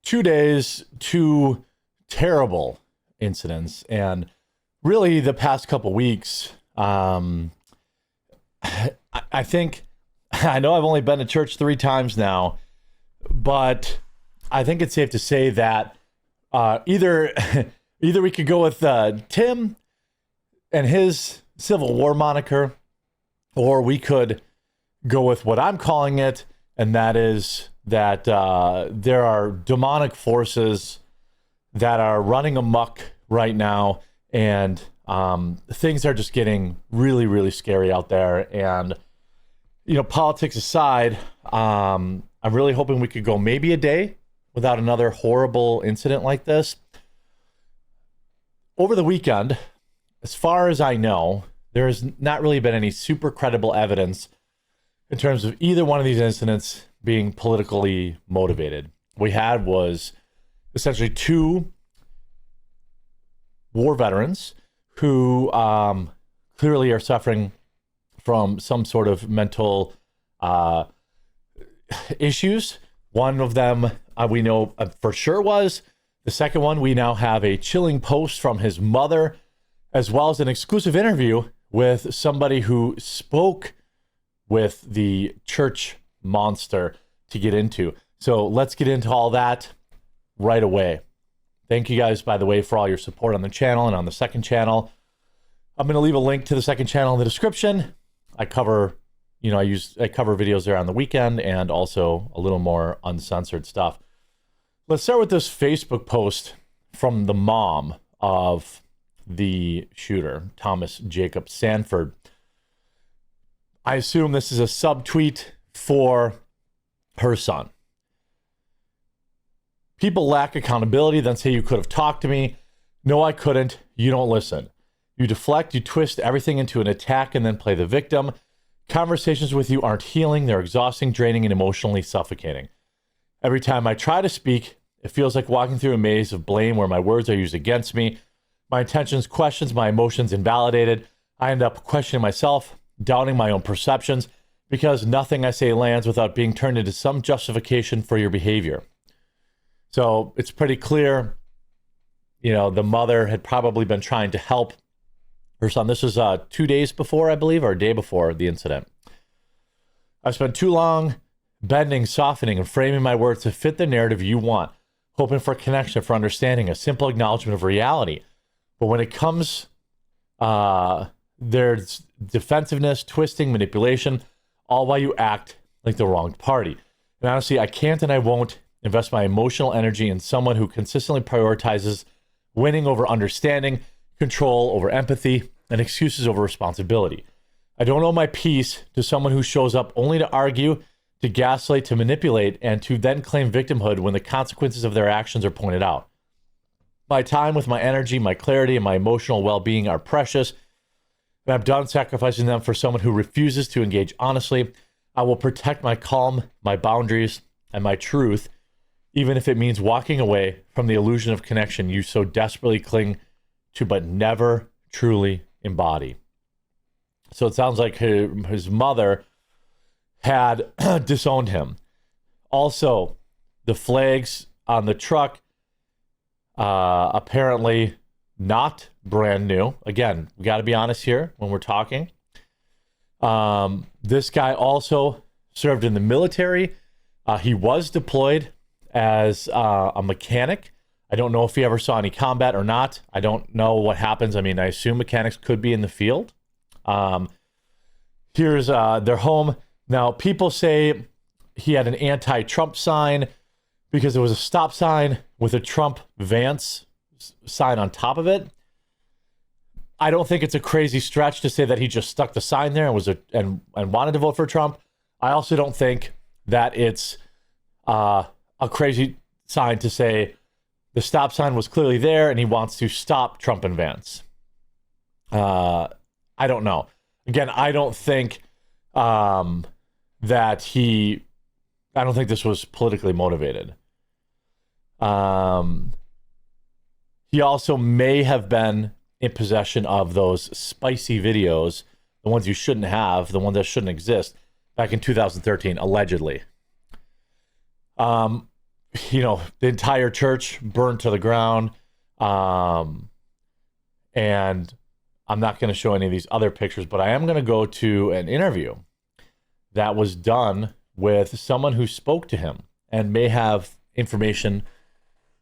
2 days, two terrible incidents, and really the past couple weeks. I think I know I've only been to church 3 times now, but I think it's safe to say that either we could go with Tim and his Civil War moniker, or we could go with what I'm calling it, and that is that there are demonic forces that are running amok right now, and things are just getting really, really scary out there. And, politics aside, I'm really hoping we could go maybe a day without another horrible incident like this. Over the weekend, as far as I know, there's not really been any super credible evidence in terms of either one of these incidents being politically motivated. What we had was essentially 2 war veterans who clearly are suffering from some sort of mental issues. One of them we know for sure was. The second one, we now have a chilling post from his mother, as well as an exclusive interview with somebody who spoke with the church monster to get into. So let's get into all that right away. Thank you guys, by the way, for all your support on the channel and on the second channel. I'm going to leave a link to the second channel in the description. I cover videos there on the weekend and also a little more uncensored stuff. Let's start with this Facebook post from the mom of the shooter, Thomas Jacob Sanford. I assume this is a subtweet for her son. People lack accountability, then say you could have talked to me. No, I couldn't. You don't listen. You deflect, you twist everything into an attack and then play the victim. Conversations with you aren't healing. They're exhausting, draining, and emotionally suffocating. Every time I try to speak, it feels like walking through a maze of blame where my words are used against me. My intentions questions, my emotions invalidated. I end up questioning myself, doubting my own perceptions, because nothing I say lands without being turned into some justification for your behavior. So it's pretty clear, the mother had probably been trying to help her son. This was 2 days before, I believe, or a day before the incident. I've spent too long bending, softening, and framing my words to fit the narrative you want, hoping for connection, for understanding, a simple acknowledgement of reality. But when it comes, there's defensiveness, twisting, manipulation, all while you act like the wronged party. And honestly, I can't and I won't invest my emotional energy in someone who consistently prioritizes winning over understanding, control over empathy, and excuses over responsibility. I don't owe my peace to someone who shows up only to argue, to gaslight, to manipulate, and to then claim victimhood when the consequences of their actions are pointed out. My time with my energy, my clarity, and my emotional well-being are precious, and I'm done sacrificing them for someone who refuses to engage honestly. I will protect my calm, my boundaries, and my truth, even if it means walking away from the illusion of connection you so desperately cling to but never truly embody. So it sounds like his mother had disowned him. Also, the flags on the truck, apparently not brand new. Again, we got to be honest here when we're talking. This guy also served in the military. He was deployed as a mechanic. I don't know if he ever saw any combat or not. I don't know what happens. I mean, I assume mechanics could be in the field. Here's their home. Now, people say he had an anti-Trump sign because there was a stop sign with a Trump Vance sign on top of it. I don't think it's a crazy stretch to say that he just stuck the sign there and wanted to vote for Trump. I also don't think that it's a crazy sign to say the stop sign was clearly there and he wants to stop Trump and Vance. I don't know. Again, I don't think I don't think this was politically motivated. He also may have been in possession of those spicy videos, the ones you shouldn't have, the ones that shouldn't exist, back in 2013, allegedly. the entire church burned to the ground. Um, and I'm not going to show any of these other pictures, but I am going to go to an interview that was done with someone who spoke to him and may have information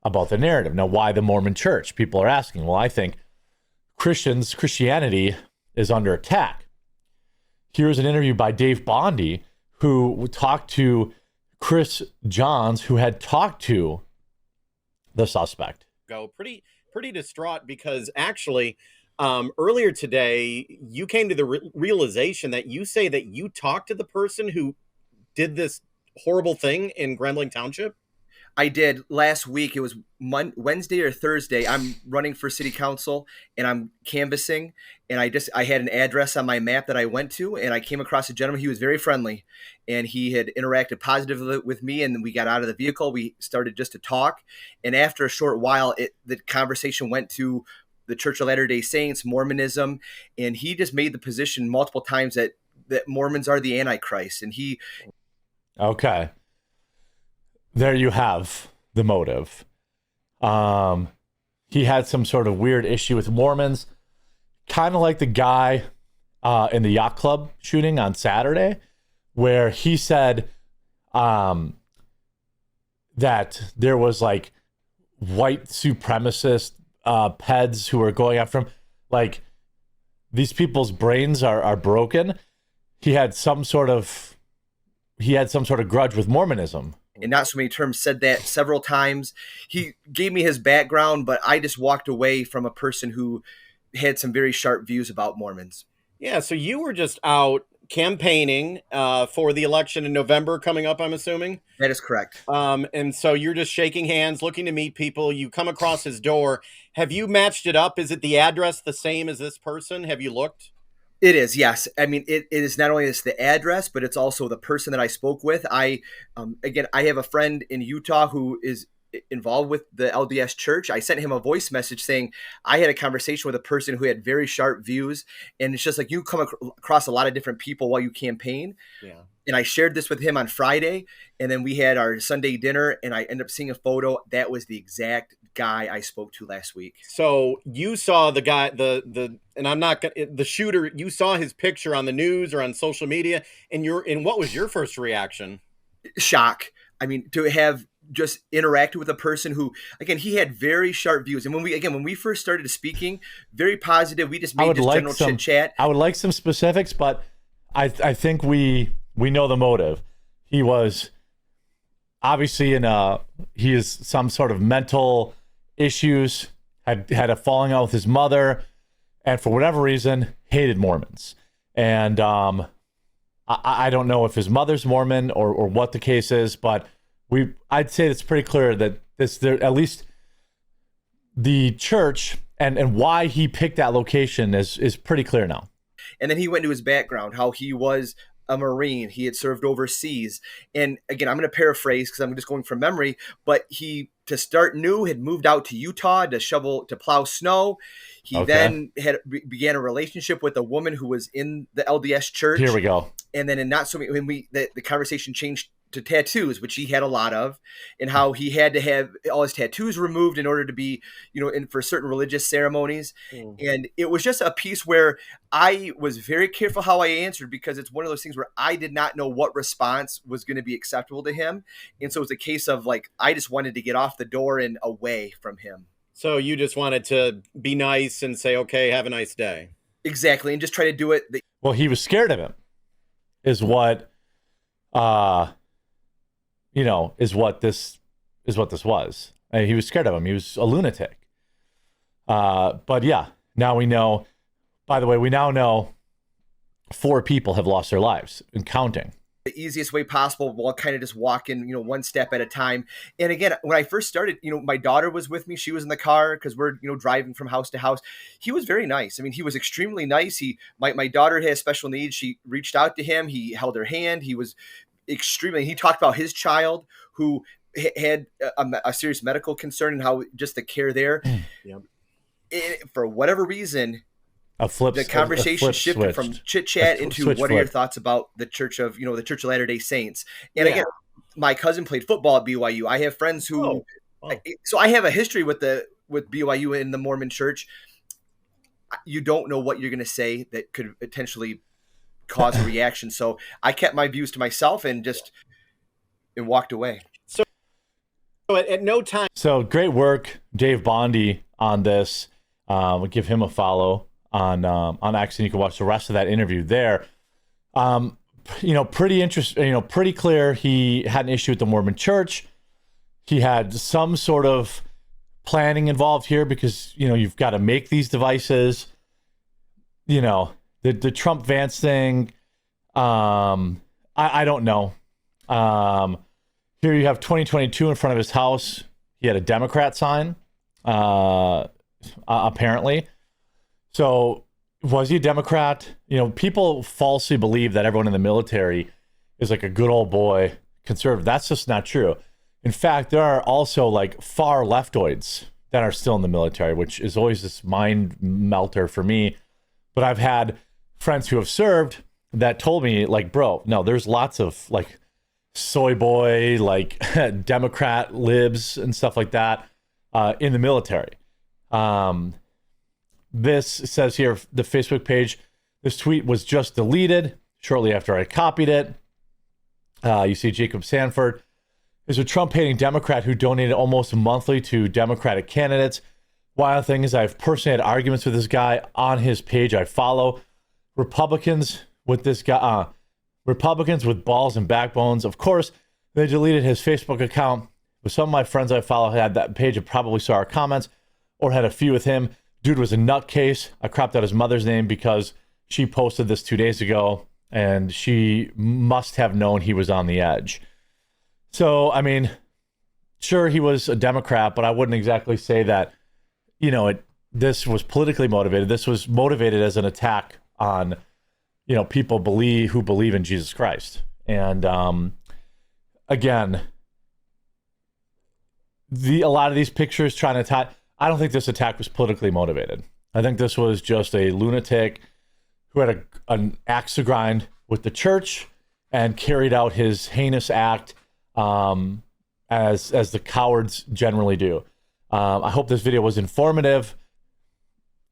about the narrative. Now, why the Mormon church? People are asking. Well, I think Christianity is under attack. Here's an interview by Dave Bondi, who talked to Chris Johns, who had talked to the suspect. Pretty distraught because actually earlier today you came to the realization that you say that you talked to the person who did this horrible thing in Grambling Township. I did last week. It was Wednesday or Thursday. I'm running for city council and I'm canvassing, and I had an address on my map that I went to, and I came across a gentleman. He was very friendly, and he had interacted positively with me, and we got out of the vehicle. We started just to talk, and after a short while, the conversation went to the Church of Latter-day Saints, Mormonism, and he just made the position multiple times that Mormons are the Antichrist, and he... Okay. There you have the motive. He had some sort of weird issue with Mormons, kind of like the guy in the yacht club shooting on Saturday, where he said that there was like white supremacist peds who were going after him. Like, these people's brains are broken. He had some sort of grudge with Mormonism. In not so many terms, said that several times. He gave me his background, but I just walked away from a person who had some very sharp views about Mormons. Yeah, so you were just out campaigning for the election in November coming up, I'm assuming? That is correct. And so you're just shaking hands, looking to meet people. You come across his door. Have you matched it up? Is it the address the same as this person? Have you looked? It is, yes. I mean, it is not only the address, but it's also the person that I spoke with. I have a friend in Utah who is involved with the LDS Church. I sent him a voice message saying I had a conversation with a person who had very sharp views, and it's just like you come across a lot of different people while you campaign. Yeah. And I shared this with him on Friday, and then we had our Sunday dinner, and I ended up seeing a photo. That was the exact guy I spoke to last week. So you saw the guy, and I'm not gonna, the shooter. You saw his picture on the news or on social media, and what was your first reaction? Shock. I mean, to have just interacted with a person who, again, he had very sharp views, and when we first started speaking, very positive. We just made this general chit chat. I would like some specifics, but I think we know the motive. He was obviously he is some sort of mental issues, had a falling out with his mother, and for whatever reason hated Mormons. And I don't know if his mother's Mormon or what the case is, but I'd say it's pretty clear that at least the church and why he picked that location is pretty clear now. And then he went to his background, how he was a Marine. He had served overseas. And again, I'm going to paraphrase because I'm just going from memory, but he, to start new, had moved out to Utah to plow snow. He then began a relationship with a woman who was in the LDS Church. Here we go. And then the conversation changed to tattoos, which he had a lot of, and how he had to have all his tattoos removed in order to be, for certain religious ceremonies. And it was just a piece where I was very careful how I answered, because it's one of those things where I did not know what response was going to be acceptable to him. And so it was a case of like, I just wanted to get off the door and away from him. So you just wanted to be nice and say, okay, have a nice day. Exactly. And just try to do it. Well, he was scared of him is what this was. I mean, he was scared of him. He was a lunatic. But yeah, now we know. By the way, we now know 4 people have lost their lives and counting. The easiest way possible while kind of just walking, one step at a time. And again, when I first started, my daughter was with me. She was in the car because we're, driving from house to house. He was very nice. I mean, he was extremely nice. My daughter has special needs. She reached out to him. He held her hand. He was he talked about his child who had a serious medical concern and how just the care there. Yep. For whatever reason, the conversation shifted from chit chat into what are your thoughts about the Church of Latter-day Saints? And again, my cousin played football at BYU. I have friends who, Oh, wow. so I have a history with BYU and the Mormon Church. You don't know what you're going to say that could potentially cause a reaction. So I kept my views to myself and walked away. So at no time. So great work, Dave Bondi, on this. We'll give him a follow on X, and you can watch the rest of that interview there. Pretty interesting. Pretty clear. He had an issue with the Mormon Church. He had some sort of planning involved here because you've got to make these devices. The Trump Vance thing. I don't know. Here you have 2022 in front of his house. He had a Democrat sign, apparently. So was he a Democrat? People falsely believe that everyone in the military is like a good old boy conservative. That's just not true. In fact, there are also like far leftoids that are still in the military, which is always this mind melter for me. But I've had friends who have served that told me, like, bro, no, there's lots of like soy boy, like Democrat libs and stuff like that in the military. This says here, the Facebook page, this tweet was just deleted shortly after I copied it. You see Jacob Sanford is a Trump-hating Democrat who donated almost monthly to Democratic candidates. Wild thing is I've personally had arguments with this guy on his page. I follow Republicans with this guy, Republicans with balls and backbones. Of course, they deleted his Facebook account. But some of my friends I follow had that page and probably saw our comments or had a few with him. Dude was a nutcase. I cropped out his mother's name because she posted this 2 days ago, and she must have known he was on the edge. So, I mean, sure, he was a Democrat, but I wouldn't exactly say that, this was politically motivated. This was motivated as an attack on, people who believe in Jesus Christ. And again, a lot of these pictures trying to attack, I don't think this attack was politically motivated. I think this was just a lunatic who had an axe to grind with the church and carried out his heinous act as the cowards generally do. I hope this video was informative.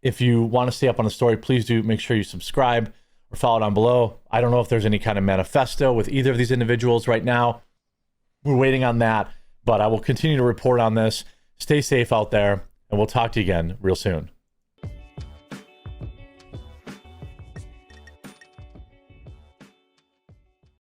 If you want to stay up on the story, please do make sure you subscribe or follow down below. I don't know if there's any kind of manifesto with either of these individuals right now. We're waiting on that, but I will continue to report on this. Stay safe out there, and we'll talk to you again real soon.